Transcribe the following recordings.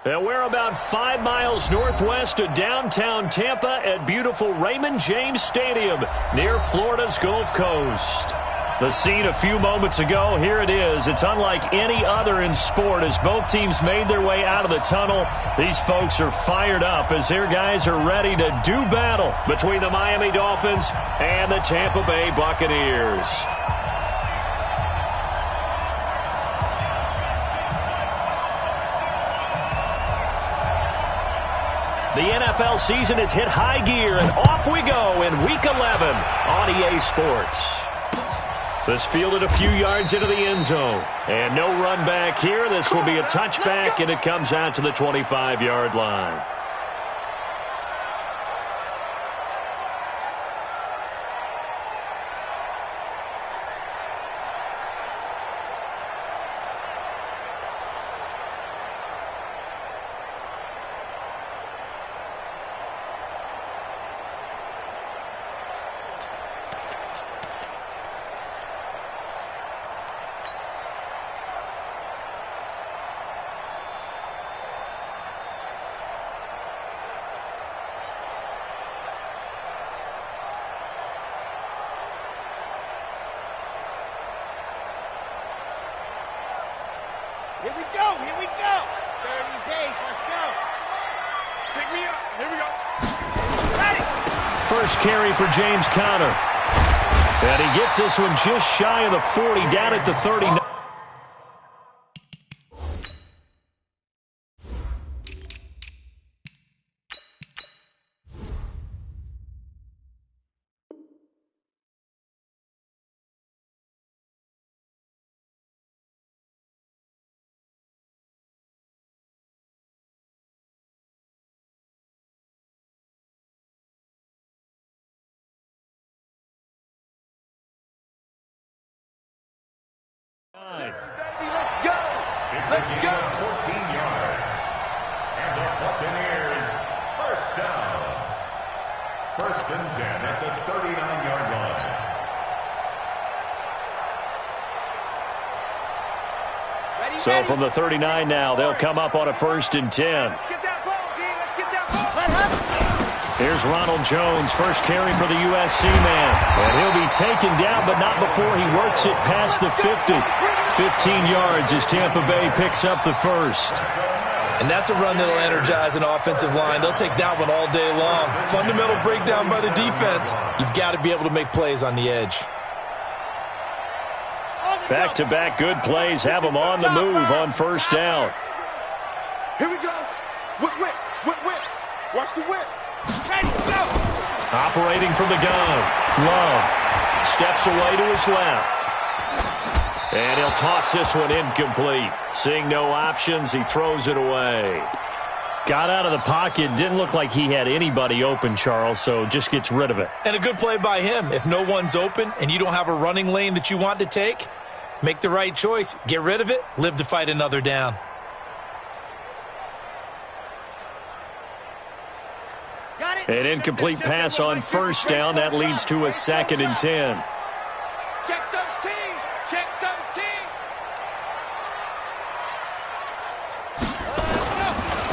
And we're about 5 miles northwest of downtown Tampa at beautiful Raymond James Stadium near Florida's Gulf Coast. The scene a few moments ago, here it is. It's unlike any other in sport as both teams made their way out of the tunnel. These folks are fired up as their guys are ready to do battle between the Miami Dolphins and the Tampa Bay Buccaneers. The NFL season has hit high gear, and off we go in Week 11 on EA Sports. This fielded a few yards into the end zone. And no run back here. This will be a touchback, and it comes out to the 25-yard line. Here we go, here we go. 30 pace, let's go. Pick me up, here we go. Ready. First carry for James Conner. And he gets this one just shy of the 40, down at the 39. Let's go! Let's go! 14 yards. And the Buccaneers, first down. First and 10 at the 39-yard line. Ready, So ready. from the 39 now, they'll come up on a 1st and 10. Let's get that ball, D. Let's get that ball. Let us. Here's Ronald Jones, first carry for the USC man. And he'll be taken down, but not before he works it past the 50. 15 yards as Tampa Bay picks up the first. And that's a run that'll energize an offensive line. They'll take that one all day long. Fundamental breakdown by the defense. You've got to be able to make plays on the edge. Back-to-back good plays have them on the move on first down. Here we go. Whip, whip, whip, whip. Watch the whip. Ready, go. Operating from the gun. Love steps away to his left. And he'll toss this one incomplete. Seeing no options, he throws it away. Got out of the pocket. Didn't look like he had anybody open, Charles, so just gets rid of it. And a good play by him. If no one's open and you don't have a running lane that you want to take, make the right choice. Get rid of it. Live to fight another down. An incomplete pass on first down. That leads to a 2nd and 10. Check 13. Check 13.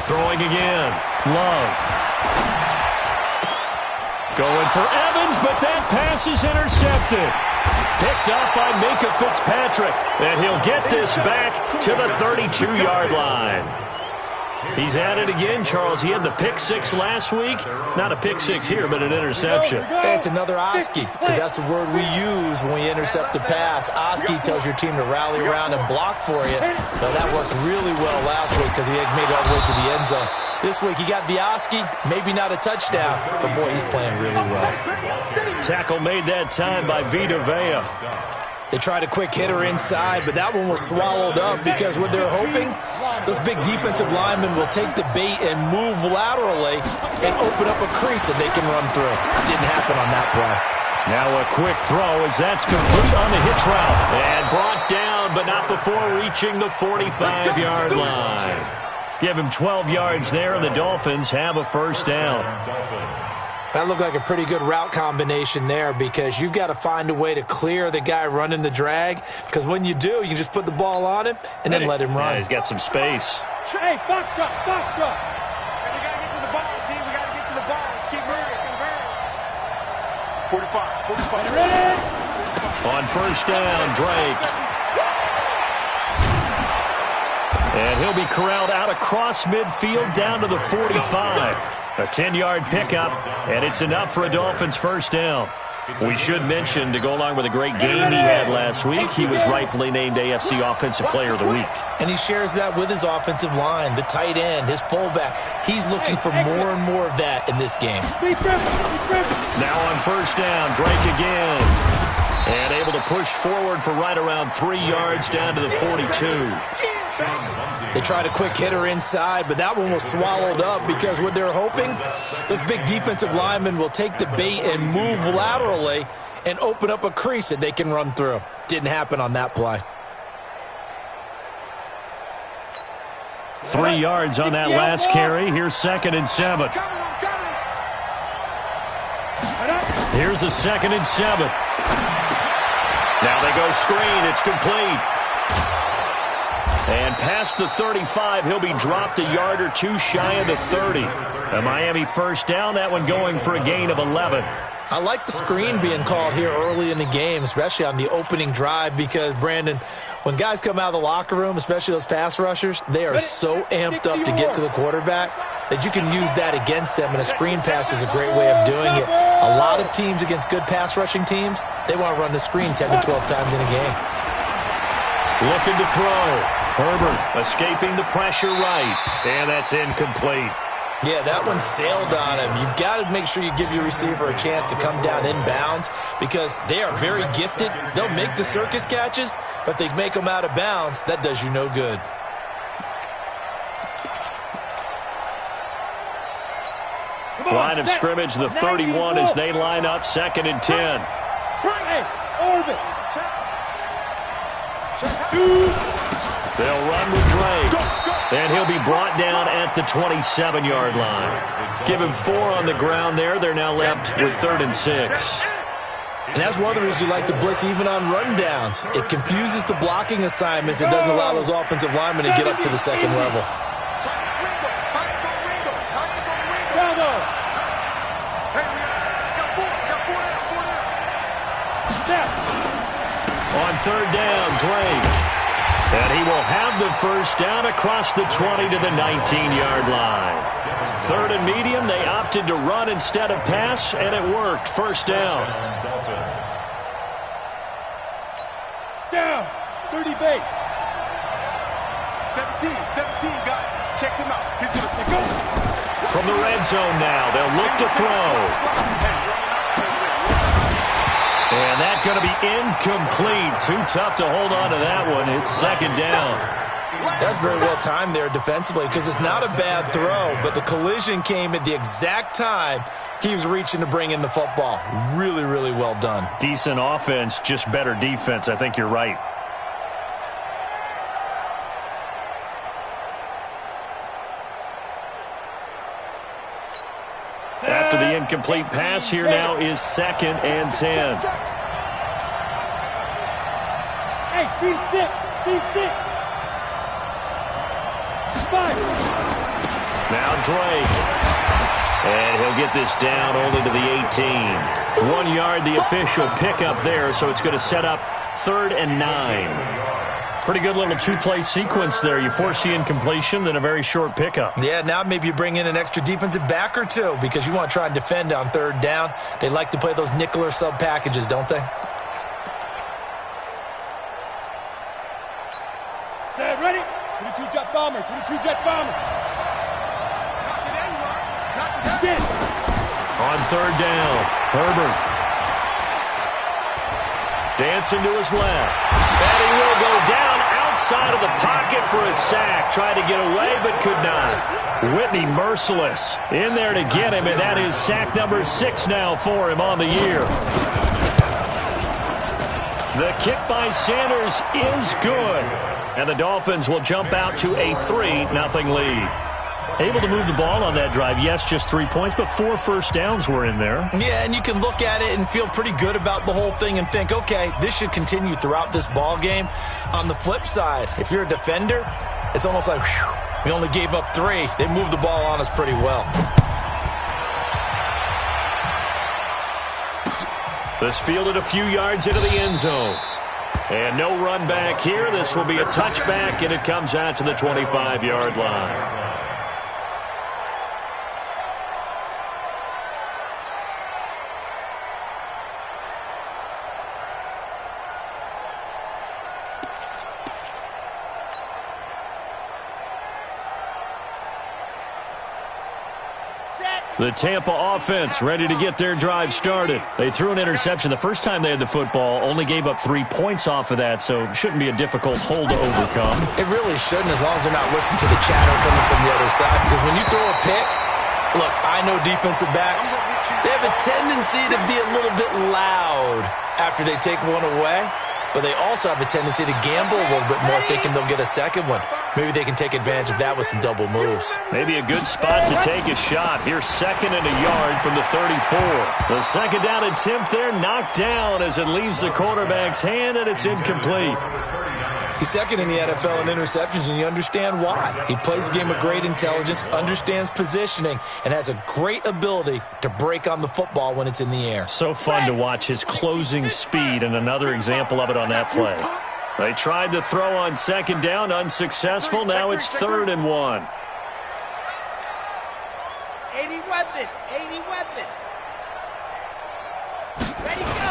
Throwing again. Love. Going for Evans, but that pass is intercepted. Picked up by Minka Fitzpatrick. And he'll get this back to the 32-yard line. He's at it again, Charles. He had the pick 6 last week. Not a pick 6 here, but an interception. That's another Oski, because that's the word we use when we intercept the pass. Oski tells your team to rally around and block for you. Now, that worked really well last week because he had made it all the way to the end zone. This week, he got the Oski, maybe not a touchdown, but, boy, he's playing really well. Tackle made that time by Vita Vea. They tried a quick hitter inside, but that one was swallowed up because what they're hoping, those big defensive linemen will take the bait and move laterally and open up a crease that they can run through. Didn't happen on that play. Now a quick throw as that's complete on the hitch route. And brought down, but not before reaching the 45-yard line. Give him 12 yards there, and the Dolphins have a first down. That looked like a pretty good route combination there because you've got to find a way to clear the guy running the drag because when you do, you can just put the ball on him and then let him run. Yeah, he's got some space. Hey, box drop, box drop. Hey, we got to get to the ball, team. We got to get to the ball. Let's keep moving. 45. Ready? On first down, Drake. And he'll be corralled out across midfield down to the 45. A 10-yard pickup, and it's enough for a Dolphins first down. We should mention, to go along with a great game he had last week, he was rightfully named AFC Offensive Player of the Week. And he shares that with his offensive line, the tight end, his fullback. He's looking for more and more of that in this game. Now on first down, Drake again. And able to push forward for right around 3 yards down to the 42. They tried a quick hitter inside, but that one was swallowed up because what they're hoping, those big defensive linemen will take the bait and move laterally and open up a crease that they can run through. Didn't happen on that play. 3 yards on that last carry. Here's 2nd and 7. Here's a 2nd and 7. Now they go screen. It's complete. And past the 35, he'll be dropped a yard or two shy of the 30. A Miami first down, that one going for a gain of 11. I like the screen being called here early in the game, especially on the opening drive, because, Brandon, when guys come out of the locker room, especially those pass rushers, they are so amped up to get to the quarterback that you can use that against them, and a screen pass is a great way of doing it. A lot of teams against good pass rushing teams, they want to run the screen 10 to 12 times in a game. Looking to throw. Herbert escaping the pressure right, and that's incomplete. Yeah, that one sailed on him. You've got to make sure you give your receiver a chance to come down inbounds because they are very gifted. They'll make the circus catches, but they make them out of bounds. That does you no good. Line of scrimmage, the 31 as they line up 2nd and 10. Hey, orbit. They'll run with Drake, and he'll be brought down at the 27-yard line. Give him 4 on the ground there. They're now left with 3rd and 6. And that's one of the reasons you like to blitz even on rundowns. It confuses the blocking assignments. It doesn't allow those offensive linemen to get up to the second level. On 3rd down, Drake. And he will have the first down across the 20 to the 19-yard line. 3rd and medium, they opted to run instead of pass, and it worked. First down. Down, 30 base. 17, got it. Check him out. He's going to go. From the red zone now, they'll look to throw. And that's going to be incomplete. Too tough to hold on to that one. It's 2nd down. That's very well timed there defensively because it's not a bad throw, but the collision came at the exact time he was reaching to bring in the football. Really, really well done. Decent offense, just better defense. I think you're right. After the incomplete pass, here now is 2nd and 10. Hey, team 6. 5. Now Drake. And he'll get this down only to the 18. 1 yard, the official pickup there, so it's going to set up 3rd and 9. Pretty good little two-play sequence there. You force the incompletion, then a very short pickup. Yeah, now maybe you bring in an extra defensive back or two because you want to try and defend on 3rd down. They like to play those nickel or sub packages, don't they? Set, ready? 22 jet bomber, 22 jet bomber. Not today, you are. Not today. On 3rd down, Herbert. Dancing to his left. And he will go down outside of the pocket for a sack. Tried to get away, but could not. Whitney merciless in there to get him, and that is sack number 6 now for him on the year. The kick by Sanders is good. And the Dolphins will jump out to a 3-0 lead. Able to move the ball on that drive. Yes, just 3 points, but 4 first downs were in there. Yeah, and you can look at it and feel pretty good about the whole thing and think, okay, this should continue throughout this ball game. On the flip side, if you're a defender, It's almost like, whew, we only gave up 3. They moved the ball on us pretty well. This fielded a few yards into the end zone. And no run back here. This will be a touchback, and it comes out to the 25-yard line. The Tampa offense ready to get their drive started. They threw an interception the first time they had the football, only gave up 3 points off of that, so it shouldn't be a difficult hole to overcome. It really shouldn't, as long as they're not listening to the chatter coming from the other side, because when you throw a pick, look, I know defensive backs, they have a tendency to be a little bit loud after they take one away, but they also have a tendency to gamble a little bit more, thinking they'll get a second one. Maybe they can take advantage of that with some double moves. Maybe a good spot to take a shot. Here's 2nd and a yard from the 34. The second down attempt there knocked down as it leaves the quarterback's hand, and it's incomplete. He's 2nd in the NFL in interceptions, and you understand why. He plays a game of great intelligence, understands positioning, and has a great ability to break on the football when it's in the air. So fun to watch his closing speed, and another example of it on that play. They tried to throw on 2nd down, unsuccessful. Now it's 3rd and 1. 80 weapon, 80 weapon. Ready, go.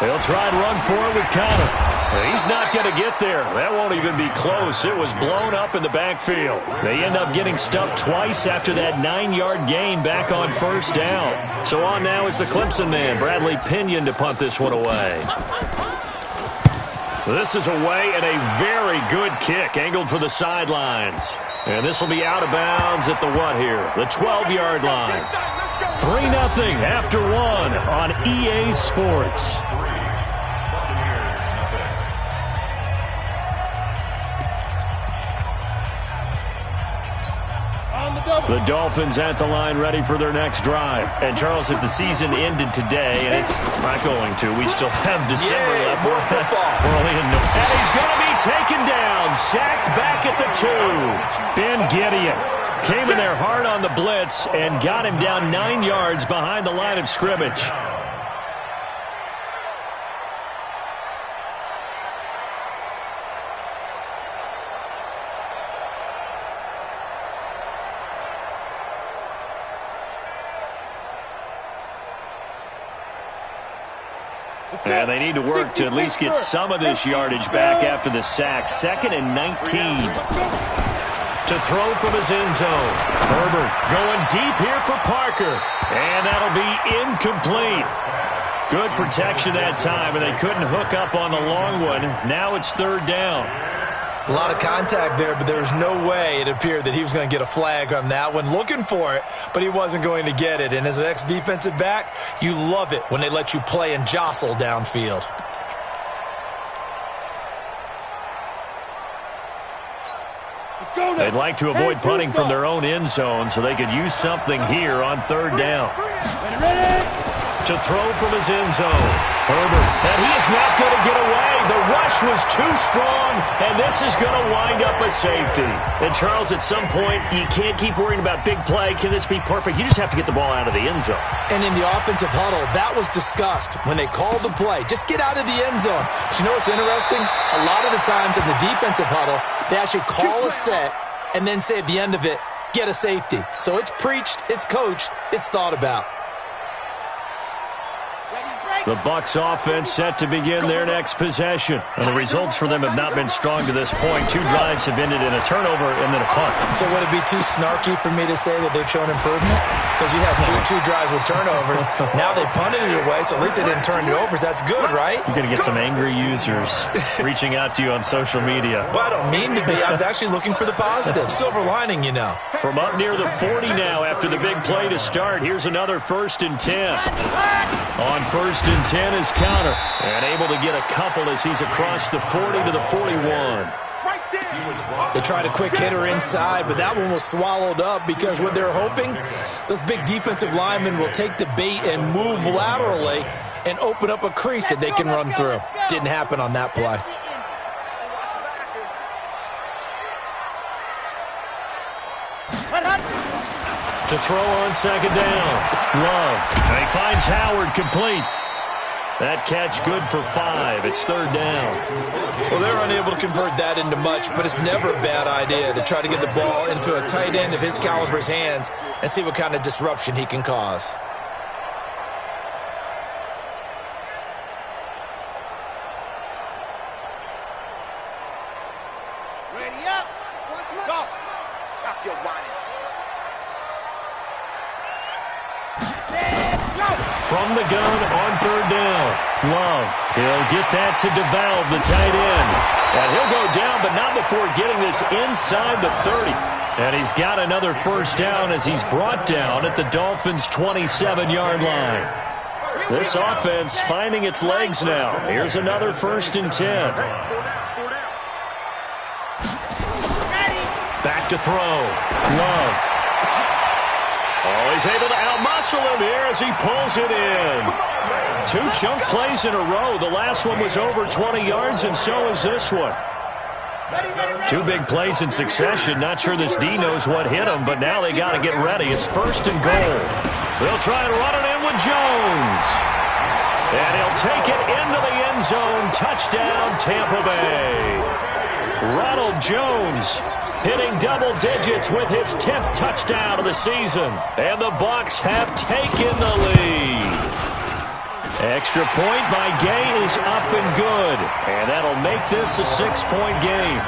They'll try and run for it with Connor. He's not going to get there. That won't even be close. It was blown up in the backfield. They end up getting stuffed twice after that 9-yard gain back on 1st down. So on now is the Clemson man, Bradley Pinion, to punt this one away. This is away and a very good kick, angled for the sidelines. And this will be out of bounds at the what here? The 12-yard line. 3-0 after 1 on EA Sports. The Dolphins at the line ready for their next drive. And, Charles, if the season ended today, and it's not going to, we still have December left. More football. And he's going to be taken down, sacked back at the 2. Ben Gideon came in there hard on the blitz and got him down 9 yards behind the line of scrimmage. And they need to work to at least get some of this yardage back after the sack. 2nd and 19. To throw from his end zone. Herbert going deep here for Parker. And that'll be incomplete. Good protection that time, and they couldn't hook up on the long one. Now it's 3rd down. A lot of contact there, but there was no way it appeared that he was going to get a flag on that one. Looking for it, but he wasn't going to get it. And as an ex-defensive back, you love it when they let you play and jostle downfield. They'd like to avoid punting from their own end zone so they could use something here on 3rd down. To throw from his end zone. Herbert, and he is not going to get away. The rush was too strong, and this is going to wind up a safety. And, Charles, at some point, you can't keep worrying about big play. Can this be perfect? You just have to get the ball out of the end zone. And in the offensive huddle, that was discussed when they called the play. Just get out of the end zone. But you know what's interesting? A lot of the times in the defensive huddle, they actually call a set and then say at the end of it, get a safety. So it's preached, it's coached, it's thought about. The Bucs offense set to begin their next possession. And the results for them have not been strong to this point. 2 drives have ended in a turnover and then a punt. So would it be too snarky for me to say that they've shown improvement? Because you had two drives with turnovers. Now they punted it away, so at least they didn't turn it over. That's good, right? You're going to get some angry users reaching out to you on social media. Well, I don't mean to be. I was actually looking for the positive. Silver lining, you know. From up near the 40 now after the big play to start, here's another 1st and 10. On 1st and 10 is Connor, and able to get a couple as he's across the 40 to the 41. They tried a quick hitter inside, but that one was swallowed up because what they're hoping, those big defensive linemen will take the bait and move laterally and open up a crease that they can run through. Didn't happen on that play. To throw on second down. Love. And he finds Howard complete. That catch good for 5. It's third down. Well, they're unable to convert that into much, but it's never a bad idea to try to get the ball into a tight end of his caliber's hands and see what kind of disruption he can cause. Ready up. Go. Stop your whining. From the gun on third down. Love. He'll get that to DeValve, the tight end. And he'll go down, but not before getting this inside the 30. And he's got another first down as he's brought down at the Dolphins' 27-yard line. This offense finding its legs now. Here's another 1st and 10. Back to throw. Love. Oh, he's able to outmuscle him here as he pulls it in. 2 chunk plays in a row. The last one was over 20 yards, and so is this one. 2 big plays in succession. Not sure this D knows what hit him, but now they got to get ready. It's 1st and goal. They'll try and run it in with Jones. And he'll take it into the end zone. Touchdown, Tampa Bay. Ronald Jones hitting double digits with his 10th touchdown of the season. And the Bucs have taken the lead. Extra point by Gay is up and good. And that'll make this a 6-point game.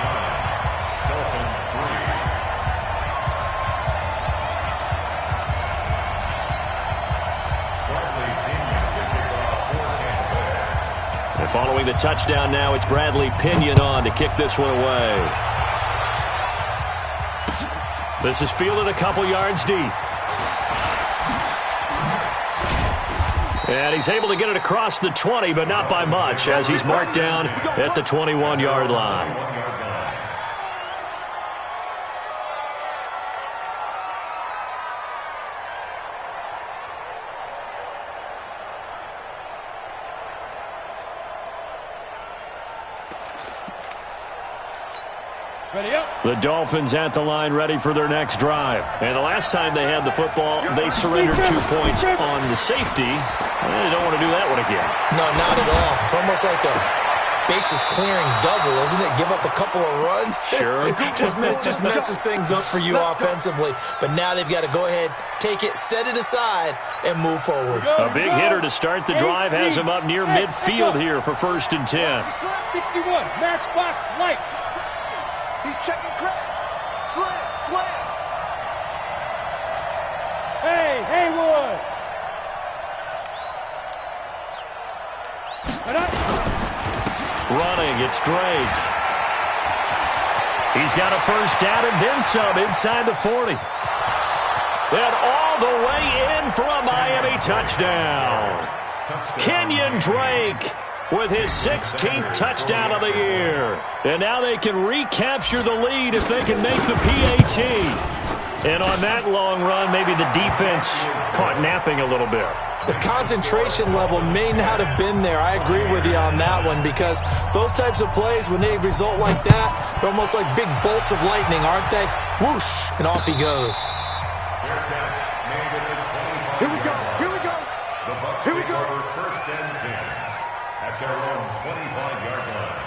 And following the touchdown now, it's Bradley Pinion on to kick this one away. This is fielded a couple yards deep. And he's able to get it across the 20, but not by much, as he's marked down at the 21-yard line. The Dolphins at the line ready for their next drive. And the last time they had the football, they surrendered 2 points on the safety. They don't want to do that one again. No, not at all. It's almost like a bases clearing double, isn't it? Give up a couple of runs. Sure. just messes things up for you offensively. But now they've got to go ahead, take it, set it aside, and move forward. A big hitter to start the drive has him up near midfield here for 1st and 10. 61, matchbox light. He's checking crack. Slam. Hey, Haywood. Running, it's Drake. He's got a first down and then some inside the 40. And all the way in for a Miami touchdown. Kenyon Drake with his 16th touchdown of the year. And now they can recapture the lead if they can make the PAT. And on that long run, maybe the defense caught napping a little bit. The concentration level may not have been there. I agree with you on that one, because those types of plays, when they result like that, they're almost like big bolts of lightning, aren't they? Whoosh, and off he goes. Here we go. The Bucs take over 1st and 10 at their own 25-yard line.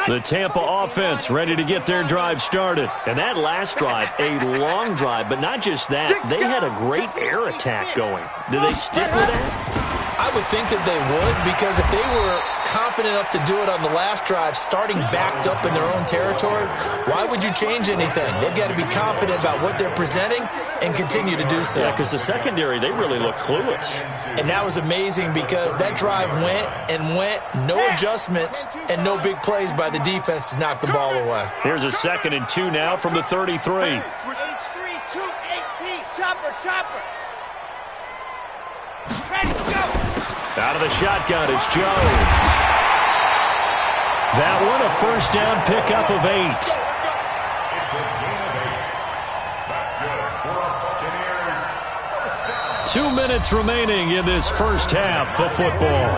The Tampa offense ready to get their drive started. And that last drive, a long drive, but not just that. They had a great air attack going. Do they stick with that? I would think that they would, because if they were confident enough to do it on the last drive, starting backed up in their own territory, why would you change anything? They've got to be confident about what they're presenting and continue to do so. Yeah, because the secondary, they really look clueless. And that was amazing, because that drive went, no adjustments, and no big plays by the defense to knock the ball away. Here's a 2nd and 2 now from the 33. H3, 218, chopper. Ready, go. Out of the shotgun, it's Jones. That one a first down pickup of 8. 2 minutes remaining in this first half of football.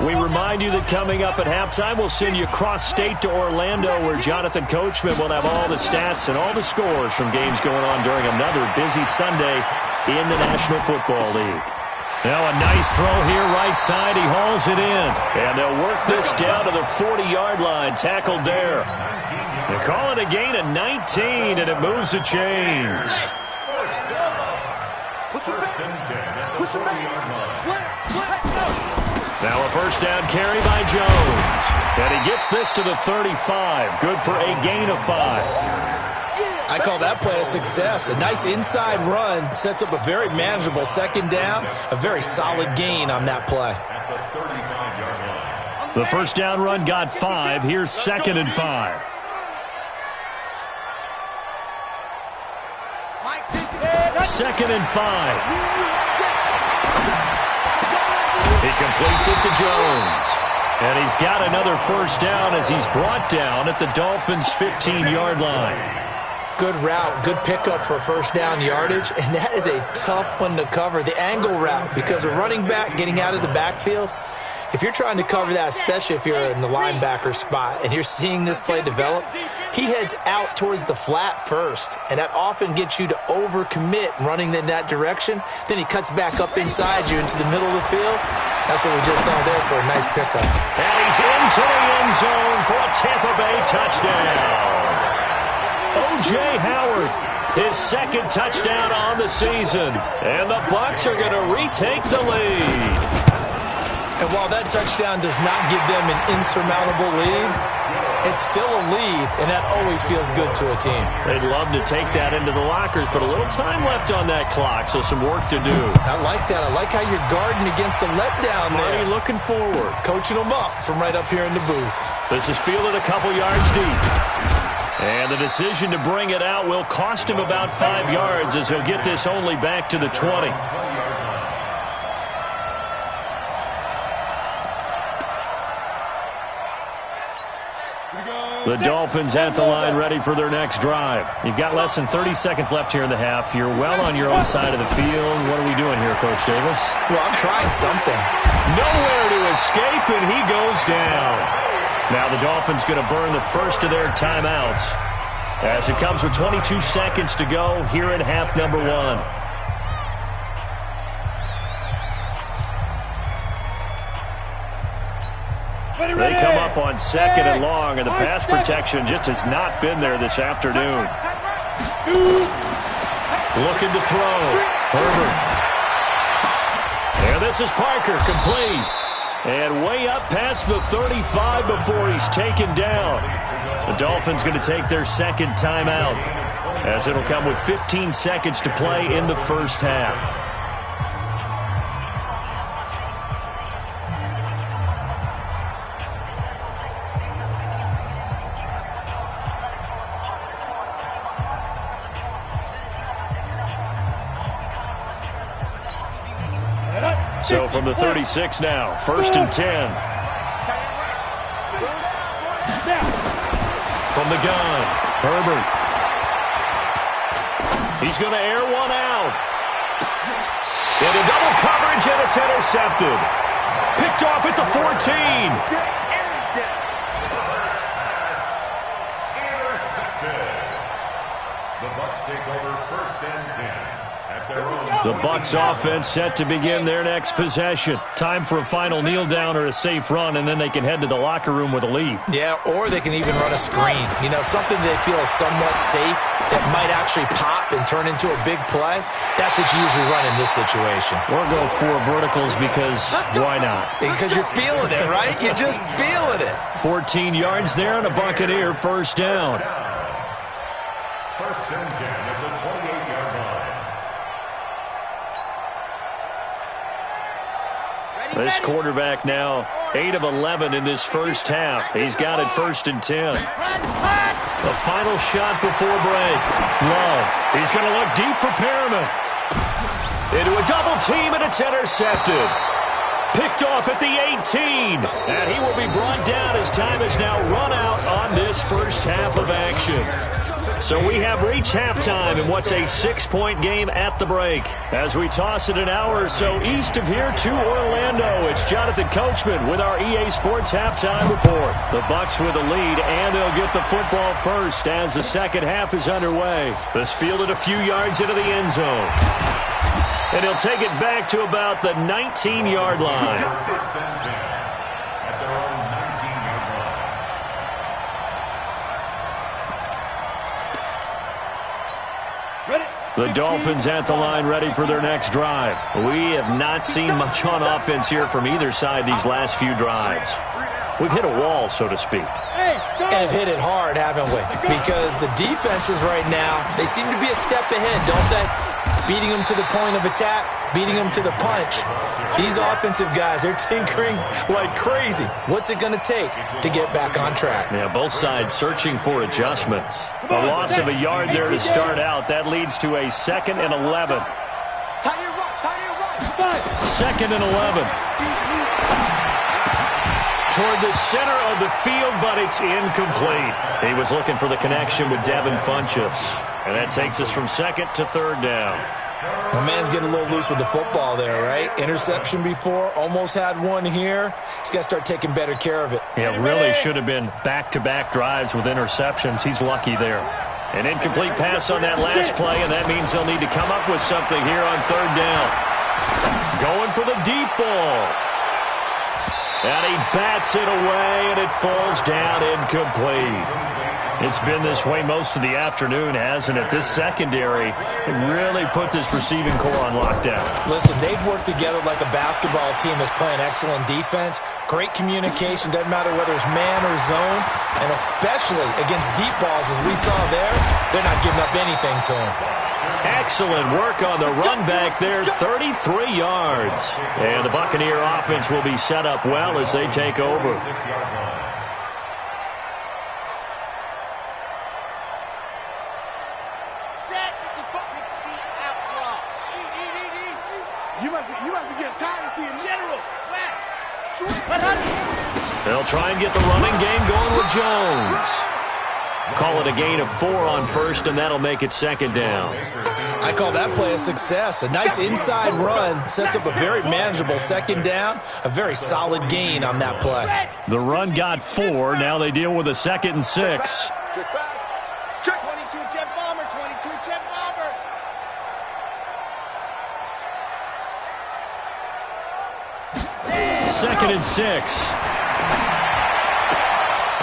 We remind you that coming up at halftime, we'll send you cross-state to Orlando, where Jonathan Coachman will have all the stats and all the scores from games going on during another busy Sunday in the National Football League. Now a nice throw here right side. He hauls it in. And they'll work this down to the 40-yard line. Tackled there. They call it a gain of 19, and it moves the chains. Now a first down carry by Jones. And he gets this to the 35. Good for a gain of 5. I call that play a success. A nice inside run sets up a very manageable second down. A very solid gain on that play. The first down run got 5. Here's 2nd and 5. Second and 5. He completes it to Jones. And he's got another first down as he's brought down at the Dolphins' 15-yard line. Good route, good pickup for first down yardage, and that is a tough one to cover. The angle route, because a running back getting out of the backfield, if you're trying to cover that, especially if you're in the linebacker spot and you're seeing this play develop, he heads out towards the flat first, and that often gets you to overcommit running in that direction. Then he cuts back up inside you into the middle of the field. That's what we just saw there for a nice pickup. And he's into the end zone for a Tampa Bay touchdown. O.J. Howard, his 2nd touchdown on the season. And the Bucs are going to retake the lead. And while that touchdown does not give them an insurmountable lead, it's still a lead, and that always feels good to a team. They'd love to take that into the lockers, but a little time left on that clock, so some work to do. I like that. I like how you're guarding against a letdown there. Marty looking forward. Coaching them up from right up here in the booth. This is fielded a couple yards deep. And the decision to bring it out will cost him about 5 yards as he'll get this only back to the 20. The Dolphins at the line ready for their next drive. You've got less than 30 seconds left here in the half. You're well on your own side of the field. What are we doing here, Coach Davis? Well, I'm trying something. Nowhere to escape, and he goes down. Now the Dolphins going to burn the first of their timeouts as it comes with 22 seconds to go here in half number 1. They come up on 2nd and long, and the pass protection just has not been there this afternoon. Looking to throw. Herbert. And this is Parker, complete. And way up past the 35 before he's taken down. The Dolphins going to take their 2nd timeout as it'll come with 15 seconds to play in the first half. So from the 36 now, 1st and 10. From the gun, Herbert. He's going to air one out. Into double coverage, and it's intercepted. Picked off at the 14. The Bucs take over 1st and 10. The Bucs offense set to begin their next possession. Time for a final kneel down or a safe run, and then they can head to the locker room with a lead. Yeah, or they can even run a screen. You know, something they feel is somewhat safe that might actually pop and turn into a big play. That's what you usually run in this situation. Or go 4 verticals because why not? Because you're feeling it, right? You're just feeling it. 14 yards there and a Buccaneer first down. 1st and 10 at the 28-yard line. This quarterback now 8 of 11 in this first half. He's got it 1st and 10. The final shot before break. Love. He's going to look deep for Perriman. Into a double team, and it's intercepted. Picked off at the 18. And he will be brought down as time has now run out on this first half of action. So we have reached halftime in what's a 6-point game at the break. As we toss it an hour or so east of here to Orlando, it's Jonathan Coachman with our EA Sports Halftime Report. The Bucs with a lead, and they'll get the football first as the second half is underway. This fielded a few yards into the end zone. And he'll take it back to about the 19-yard line. First and 10 at their own 19-yard line. The Dolphins at the line ready for their next drive. We have not seen much on offense here from either side these last few drives. We've hit a wall, so to speak. And hit it hard, haven't we? Because the defenses right now, they seem to be a step ahead, don't they? Beating them to the point of attack, beating them to the punch. These offensive guys, they're tinkering like crazy. What's it going to take to get back on track? Yeah, both sides searching for adjustments. A loss of a yard there to start out. That leads to a 2nd and 11. Second and 11. Toward the center of the field, but it's incomplete. He was looking for the connection with Devin Funchess. And that takes us from 2nd to 3rd down. My man's getting a little loose with the football there, right? Interception before, almost had one here. He's got to start taking better care of it. Yeah, really should have been back-to-back drives with interceptions. He's lucky there. An incomplete pass on that last play, and that means they'll need to come up with something here on 3rd down. Going for the deep ball. And he bats it away, and it falls down incomplete. It's been this way most of the afternoon, hasn't it? This secondary really put this receiving core on lockdown. Listen, they've worked together like a basketball team that's playing excellent defense. Great communication, doesn't matter whether it's man or zone. And especially against deep balls, as we saw there, they're not giving up anything to him. Excellent work on the run back there, 33 yards. And the Buccaneer offense will be set up well as they take over. You must be getting tired of seeing General. Fast. They'll try and get the running game going with Jones. Call it a gain of 4 on 1st, and that'll make it 2nd down. I call that play a success. A nice inside run sets up a very manageable 2nd down. A very solid gain on that play. The run got 4. Now they deal with a 2nd and 6. 22 jet bomber, 22 jet bomber. Second and 6.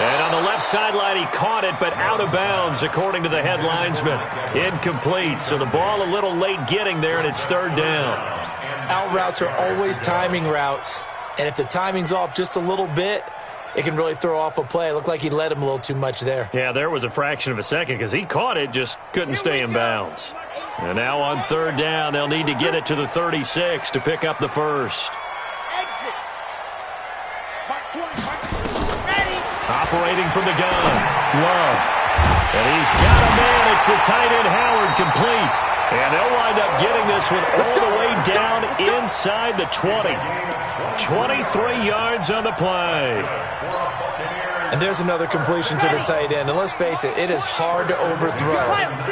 And on the left sideline, he caught it, but out of bounds, according to the head linesman. Incomplete, so the ball a little late getting there, and it's 3rd down. Out routes are always timing routes, and if the timing's off just a little bit, it can really throw off a play. It looked like he led him a little too much there. Yeah, there was a fraction of a second because he caught it, just couldn't stay in bounds. And now on 3rd down, they'll need to get it to the 36 to pick up the first. Exit. Mark 20. Ready. Operating from the gun, Love. And he's got a man. It's the tight end, Howard, complete. And they'll wind up getting this one all the way down inside the 20. 23 yards on the play. And there's another completion to the tight end. And let's face it, it is hard to overthrow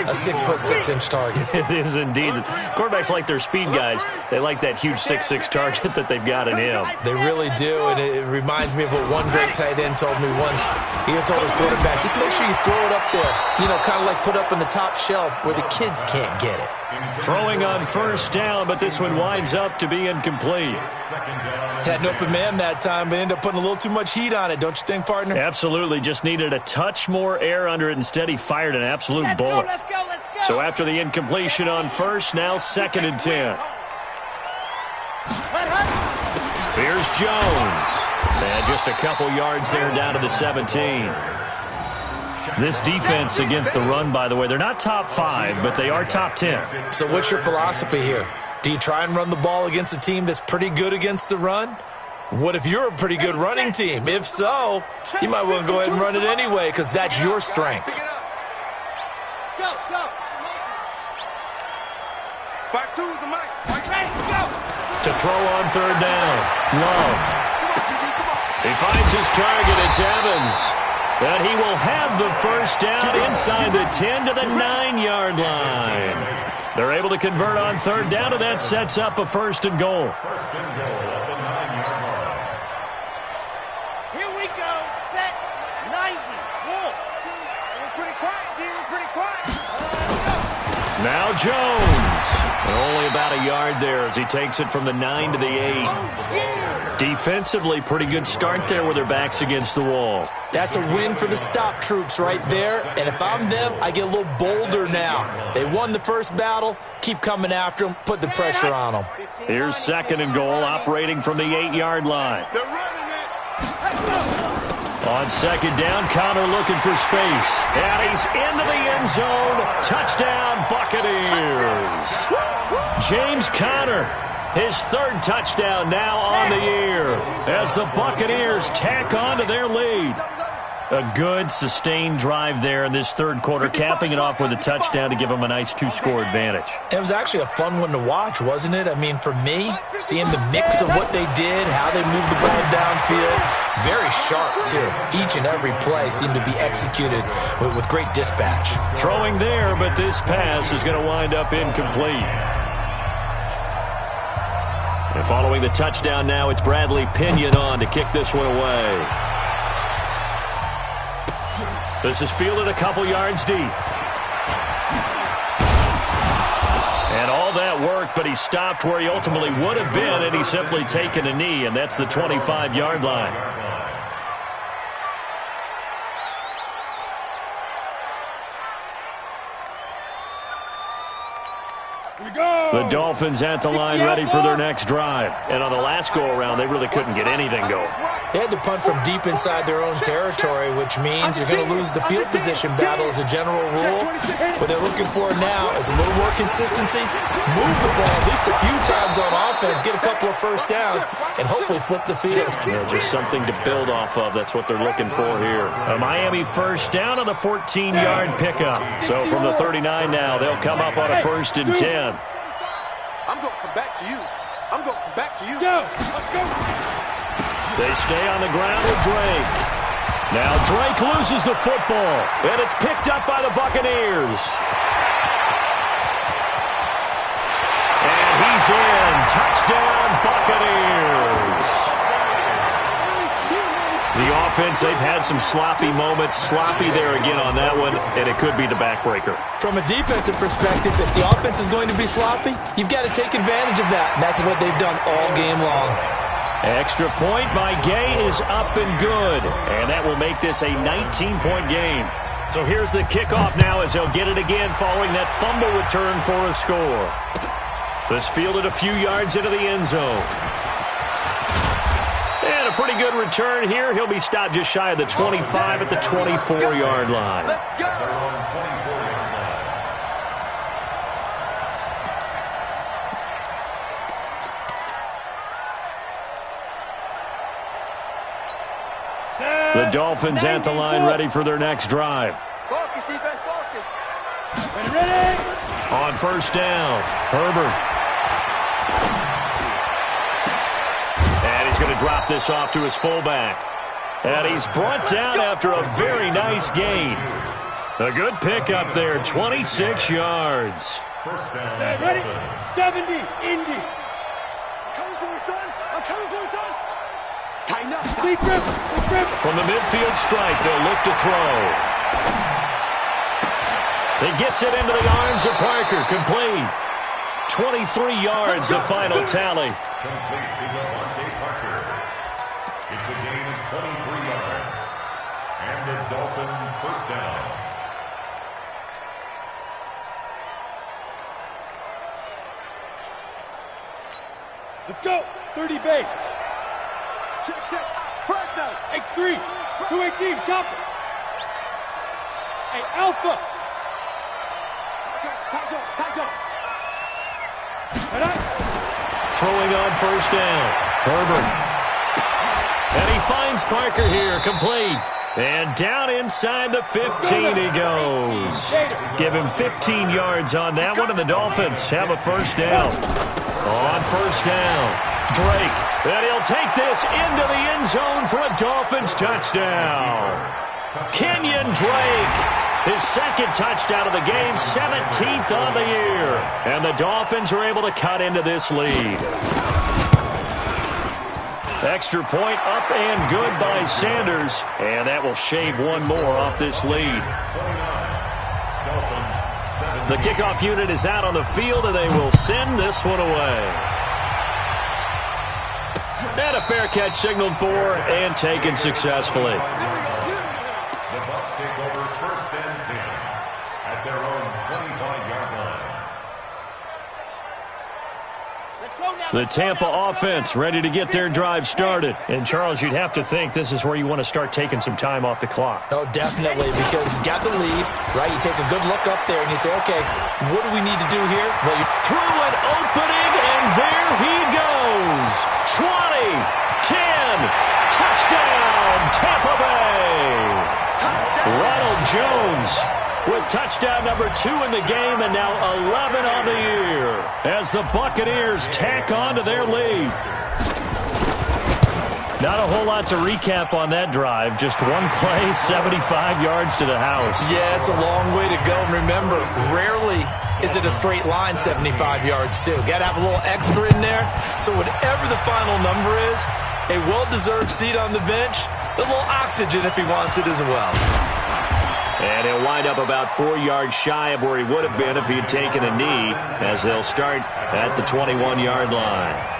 a 6'6" target. It is indeed. Quarterbacks like their speed guys. They like that huge 6'6" target that they've got in him. They really do, and it reminds me of what one great tight end told me once. He had told his quarterback, just make sure you throw it up there. You know, kind of like put up on the top shelf where the kids can't get it. Throwing on 1st down, but this one winds up to be incomplete. Had an open man that time, but ended up putting a little too much heat on it, don't you think, partner? Absolutely. Just needed a touch more air under it. Instead, he fired an absolute bullet. Let's go. So after the incompletion on 1st, now 2nd and 10. Here's Jones. And just a couple yards there down to the 17. This defense against the run, by the way, they're not top 5, but they are top 10. So what's your philosophy here? Do you try and run the ball against a team that's pretty good against the run? What if you're a pretty good running team? If so, you might well go ahead and run it anyway because that's your strength. Go. 5-2 is the mic. Ready, go. To throw on third down. Love. Come on, QB, come on. He finds his target. It's Evans. And he will have the first down inside the 10 to the 9-yard line. They're able to convert on third down, and that sets up a first and goal. First and goal at the 9-yard line. Here we go. Set. 90. Wolf. We're pretty quiet, D. We're pretty quiet. Go. Now Jones. And only about a yard there as he takes it from the 9 to the 8. Defensively, pretty good start there with their backs against the wall. That's a win for the stop troops right there. And if I'm them, I get a little bolder now. They won the first battle. Keep coming after them. Put the pressure on them. Here's second and goal, operating from the 8-yard line. They're running it. Let's go. On second down, Connor looking for space. And he's into the end zone. Touchdown, Buccaneers. James Conner, his third touchdown now on the year as the Buccaneers tack on to their lead. A good, sustained drive there in this third quarter, capping it off with a touchdown to give them a nice 2-score advantage. It was actually a fun one to watch, wasn't it? I mean, for me, seeing the mix of what they did, how they moved the ball downfield, very sharp, too. Each and every play seemed to be executed with great dispatch. Throwing there, but this pass is going to wind up incomplete. And following the touchdown now, it's Bradley Pinion on to kick this one away. This is fielded a couple yards deep. And all that work, but he stopped where he ultimately would have been, and he's simply taken a knee, and that's the 25-yard line. The Dolphins at the line ready for their next drive. And on the last go-around, they really couldn't get anything going. They had to punt from deep inside their own territory, which means you're going to lose the field position battle as a general rule. What they're looking for now is a little more consistency, move the ball at least a few times on offense, get a couple of first downs, and hopefully flip the field. Yeah, just something to build off of. That's what they're looking for here. A Miami first down on the 14-yard pickup. So from the 39 now, they'll come up on a 1st and 10. I'm going to come back to you. I'm going to come back to you. Go. Let's go. They stay on the ground with Drake. Now Drake loses the football, and it's picked up by the Buccaneers. And he's in. Touchdown, Buccaneers. The offense, they've had some sloppy moments. Sloppy there again on that one, and it could be the backbreaker. From a defensive perspective, if the offense is going to be sloppy, you've got to take advantage of that, and that's what they've done all game long. Extra point by Gay is up and good, and that will make this a 19-point game. So here's the kickoff now as they'll get it again following that fumble return for a score. This fielded a few yards into the end zone. And a pretty good return here. He'll be stopped just shy of the 25 at the 24-yard line. Let's go. The Dolphins at the line ready for their next drive. Focus, defense, focus. Ready? On first down, Herbert. And he's going to drop this off to his fullback. And he's brought down after a very nice gain. A good pickup there, 26 yards. First down. Ready? 70, Indy. Coming for you, son. I'm coming for you, son. Tighten up. Big grip. From the midfield stripe, they'll look to throw. He gets it into the arms of Parker, complete. 23 yards, the final tally. Complete to Devontae Parker. It's a gain of 23 yards. And the Dolphin first down. Let's go. 30 base. Check. Front now. X3. 218. Chopper. Hey, Alpha. Taco. Throwing on first down, Herbert. And he finds Parker here, complete. And down inside the 15 he goes. Give him 15 yards on that one, and the Dolphins have a first down. On first down, Drake. And he'll take this into the end zone for a Dolphins touchdown. Kenyon Drake, his second touchdown of the game, 17th on the year. And the Dolphins are able to cut into this lead. Extra point up and good by Sanders. And that will shave one more off this lead. The kickoff unit is out on the field, and they will send this one away. And a fair catch signaled for and taken successfully. The Bucs take over first and 10 at their own 25-yard line. The Tampa offense ready to get their drive started. And, Charles, you'd have to think this is where you want to start taking some time off the clock. Oh, definitely, because you got the lead, right? You take a good look up there and you say, okay, what do we need to do here? Well, you through an opening, and there he goes. 20, 10, touchdown, Tampa Bay. Ronald Jones with touchdown number 2 in the game, and now 11 on the year as the Buccaneers tack on to their lead. Not a whole lot to recap on that drive. Just one play, 75 yards to the house. Yeah, it's a long way to go. Remember, rarely is it a straight line 75 yards, too. Got to have a little extra in there. So whatever the final number is, a well-deserved seat on the bench, a little oxygen if he wants it as well. And he'll wind up about 4 yards shy of where he would have been if he had taken a knee, as they'll start at the 21-yard line.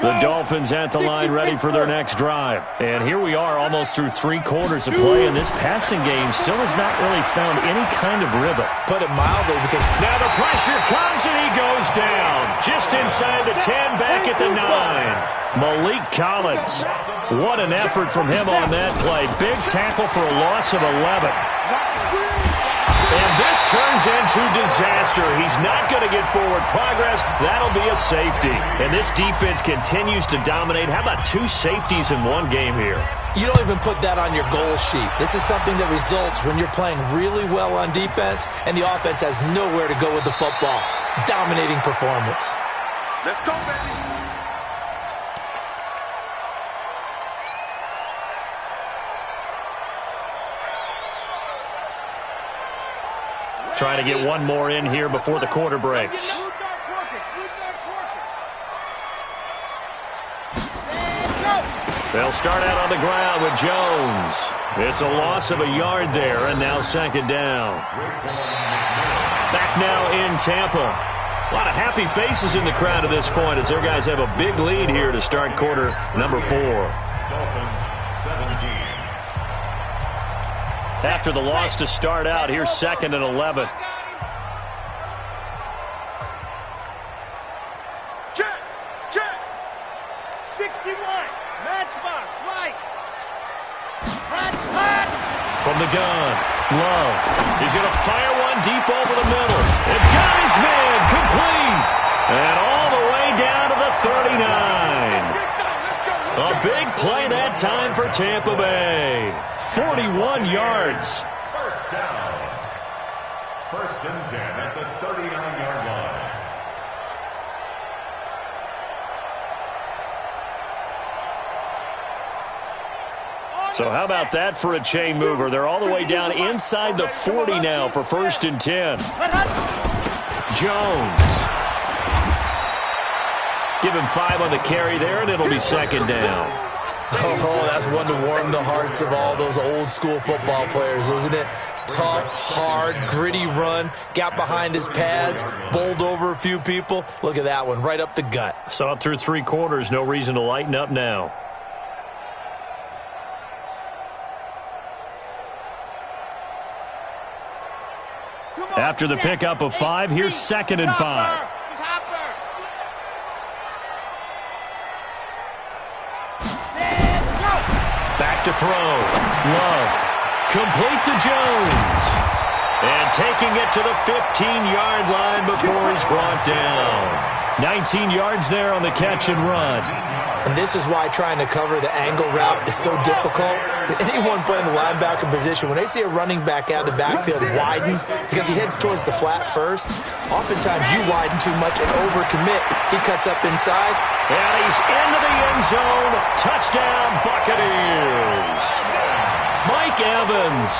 The Dolphins at the line ready for their next drive. And here we are almost through 3 quarters of play, and this passing game still has not really found any kind of rhythm. Put it mildly, because now the pressure comes and he goes down. Just inside the 10, back at the 9. Malik Collins. What an effort from him on that play. Big tackle for a loss of 11. And this turns into disaster. He's not going to get forward progress. That'll be a safety. And this defense continues to dominate. How about 2 safeties in one game here? You don't even put that on your goal sheet. This is something that results when you're playing really well on defense and the offense has nowhere to go with the football. Dominating performance. Let's go, baby. Trying to get one more in here before the quarter breaks. They'll start out on the ground with Jones. It's a loss of a yard there, and now second down. Back now in Tampa. A lot of happy faces in the crowd at this point as their guys have a big lead here to start quarter number 4. Dolphins 17. After the loss to start out, here's second and 11. Check, check. 61, matchbox, light. Hot, hot. From the gun, Love. He's going to fire one deep over the middle. And got his man complete. And all the way down to the 39. A big play that time for Tampa Bay. 41 yards. First down. First and 10 at the 39-yard line. So how about that for a chain mover? They're all the way down inside the 40 now for first and 10. Jones. Give him 5 on the carry there, and it'll be second down. Oh, that's one to warm the hearts of all those old-school football players, isn't it? Tough, hard, gritty run, got behind his pads, bowled over a few people. Look at that one, right up the gut. Saw it through 3 quarters, no reason to lighten up now. After the pickup of 5, here's second and 5. Back to throw. Love. Complete to Jones. And taking it to the 15-yard line before he's brought down. 19 yards there on the catch and run. And this is why trying to cover the angle route is so difficult. Anyone playing the linebacker position, when they see a running back out of the backfield widen, because he heads towards the flat first, oftentimes you widen too much and overcommit. He cuts up inside. And he's into the end zone. Touchdown, Buccaneers. Mike Evans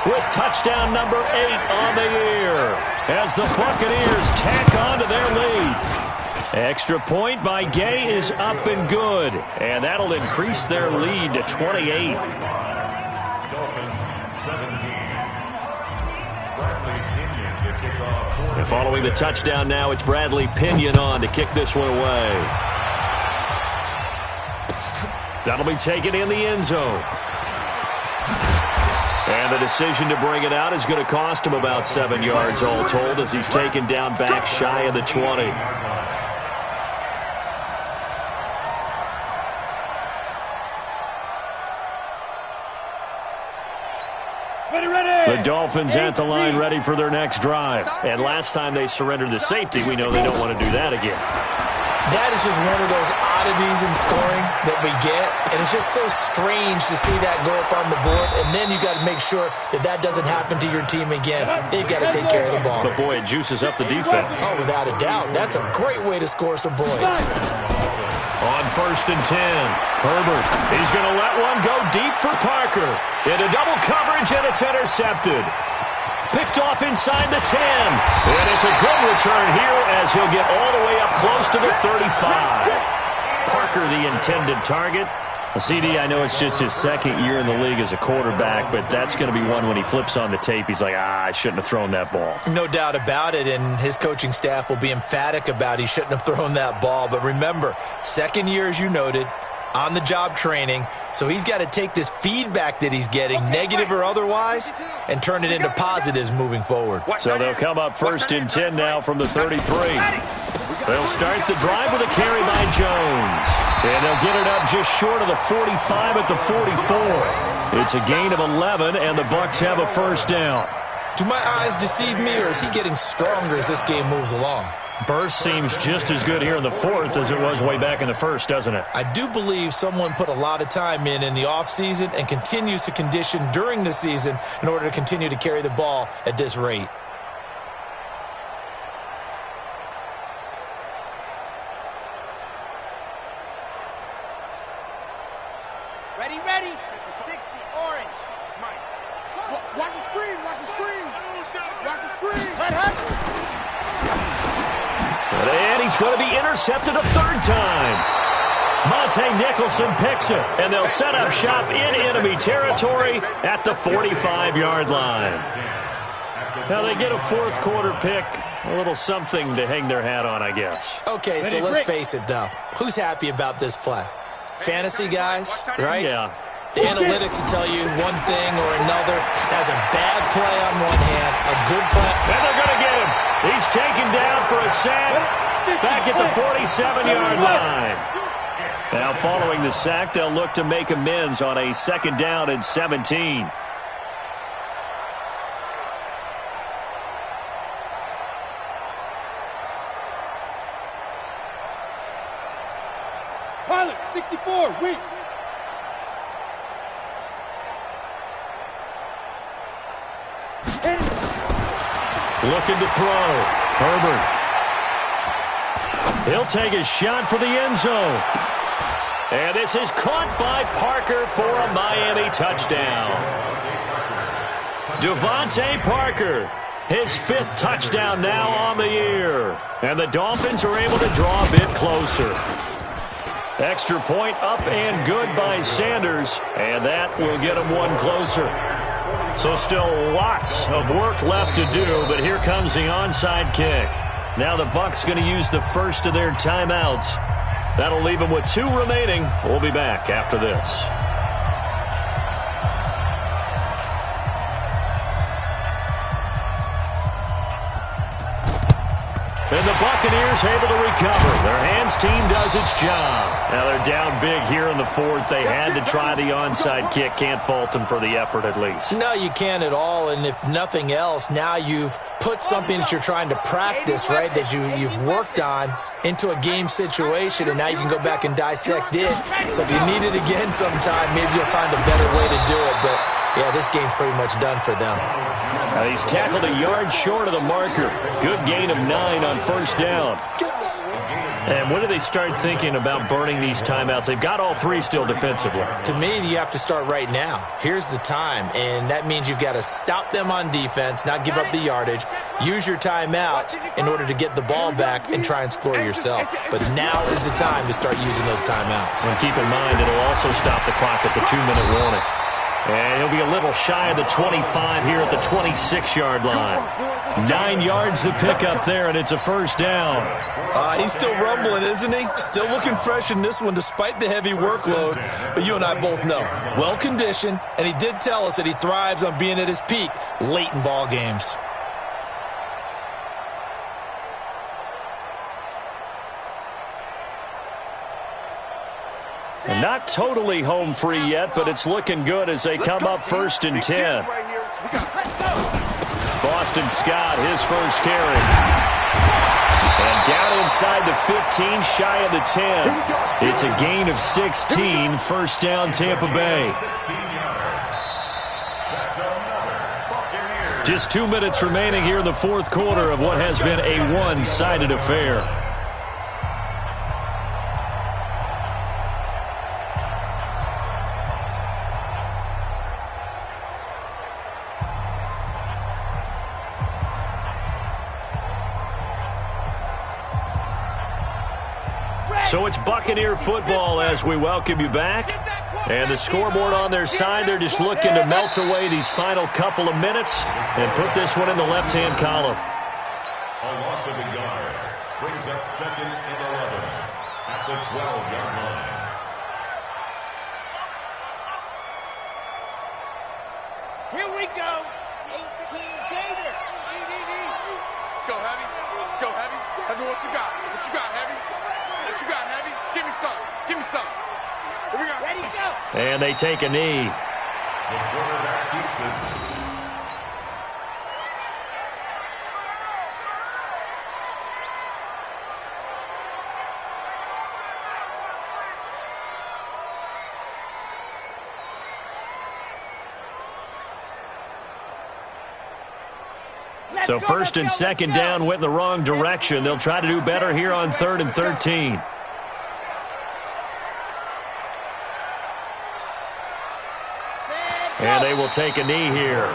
with touchdown number 8 on the year as the Buccaneers tack on to their lead. Extra point by Gay is up and good, and that'll increase their lead to 28. And following the touchdown now, it's Bradley Pinion on to kick this one away. That'll be taken in the end zone. And the decision to bring it out is going to cost him about 7 yards all told as he's taken down back shy of the 20. The Dolphins at the line ready for their next drive. And last time they surrendered the safety, we know they don't want to do that again. That is just one of those oddities in scoring that we get. And it's just so strange to see that go up on the board. And then you got to make sure that that doesn't happen to your team again. They've got to take care of the ball. But, boy, it juices up the defense. Oh, without a doubt. That's a great way to score some points. On 1st and 10, Herbert, he's going to let one go deep for Parker. Into double coverage, and it's intercepted. Picked off inside the 10. And it's a good return here as he'll get all the way up close to the 35. Parker, the intended target. CD, I know it's just his second year in the league as a quarterback, but that's going to be one when he flips on the tape. He's like, I shouldn't have thrown that ball. No doubt about it, and his coaching staff will be emphatic about he shouldn't have thrown that ball. But remember, second year, as you noted, on-the-job training, so he's got to take this feedback that he's getting, negative or otherwise, and turn it into positives moving forward. So they'll come up 1st and 10 now from the 33. They'll start the drive with a carry by Jones. And they'll get it up just short of the 45 at the 44. It's a gain of 11, and the Bucs have a first down. Do my eyes deceive me, or is he getting stronger as this game moves along? Burst seems just as good here in the 4th as it was way back in the 1st, doesn't it? I do believe someone put a lot of time in the offseason and continues to condition during the season in order to continue to carry the ball at this rate. Ready? 60, orange. Mike. Watch the screen. Watch the screen. Let Hunt. And he's going to be intercepted a 3rd time. Monte Nicholson picks it, and they'll set up shop in enemy territory at the 45-yard line. Now they get a 4th quarter pick, a little something to hang their hat on, I guess. Okay, so let's face it, though. Who's happy about this play? Fantasy guys, right? Yeah. The analytics will tell you one thing or another. That's a bad play on one hand, a good play. And they're going to get him. He's taken down for a sack back at the 47-yard line. Now following the sack, they'll look to make amends on a 2nd down and 17. Pilot, 64, weak. Looking to throw. Herbert. He'll take a shot for the end zone. And this is caught by Parker for a Miami touchdown. Devontae Parker, his 5th touchdown now on the year. And the Dolphins are able to draw a bit closer. Extra point up and good by Sanders. And that will get him one closer. So still lots of work left to do, but here comes the onside kick. Now the Bucs going to use the first of their timeouts. That'll leave them with 2 remaining. We'll be back after this. And the Buccaneers able to recover. Their hands team does its job. Now they're down big here in the fourth. They had to try the onside kick. Can't fault them for the effort at least. No, you can't at all. And if nothing else, now you've put something that you're trying to practice, right, that you've worked on into a game situation, and now you can go back and dissect it. So if you need it again sometime, maybe you'll find a better way to do it. But, yeah, this game's pretty much done for them. He's tackled a yard short of the marker. Good gain of 9 on first down. And when do they start thinking about burning these timeouts? They've got all 3 still defensively. To me, you have to start right now. Here's the time, and that means you've got to stop them on defense, not give up the yardage, use your timeouts in order to get the ball back and try and score yourself. But now is the time to start using those timeouts. And keep in mind, it'll also stop the clock at the 2-minute warning. And he'll be a little shy of the 25 here at the 26-yard line. 9 yards to pick up there, and it's a first down. He's still rumbling, isn't he? Still looking fresh in this one despite the heavy workload. But you and I both know, well-conditioned, and he did tell us that he thrives on being at his peak late in ball games. And not totally home free yet, but it's looking good as they come up 1st and 10. Boston Scott, his first carry. And down inside the 15, shy of the 10. It's a gain of 16, first down Tampa Bay. Just 2 minutes remaining here in the fourth quarter of what has been a one-sided affair. So it's Buccaneer football as we welcome you back. And the scoreboard on their side, they're just looking to melt away these final couple of minutes and put this one in the left-hand column. A loss of a yard brings up 2nd and 11 at the 12-yard line. Here we go. 18 Gator. Let's go, Heavy. Let's go, Heavy. Heavy, what you got? What you got, Heavy? What you got, Heavy? Give me some. Give me some. Here we go. Ready, go. And they take a knee. The quarterback keeps it. So 1st and 2nd down went in the wrong direction. They'll try to do better here on 3rd and 13. And they will take a knee here.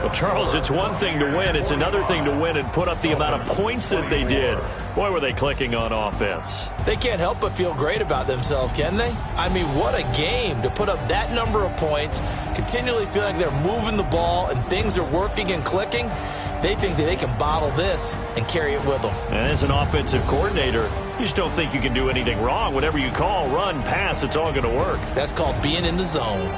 Well, Charles, it's one thing to win. It's another thing to win and put up the amount of points that they did. Boy, were they clicking on offense. They can't help but feel great about themselves, can they? I mean, what a game to put up that number of points, continually feeling like they're moving the ball and things are working and clicking. They think that they can bottle this and carry it with them. And as an offensive coordinator, you just don't think you can do anything wrong. Whatever you call, run, pass, it's all going to work. That's called being in the zone.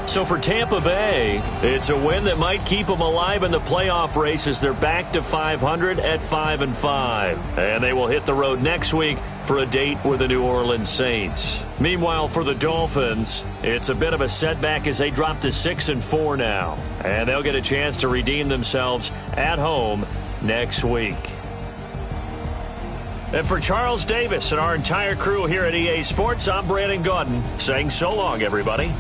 So for Tampa Bay, it's a win that might keep them alive in the playoff race as they're back to 500 at 5-5. And they will hit the road next week for a date with the New Orleans Saints. Meanwhile, for the Dolphins, it's a bit of a setback as they drop to 6-4 now. And they'll get a chance to redeem themselves at home next week. And for Charles Davis and our entire crew here at EA Sports, I'm Brandon Gaudin saying so long, everybody.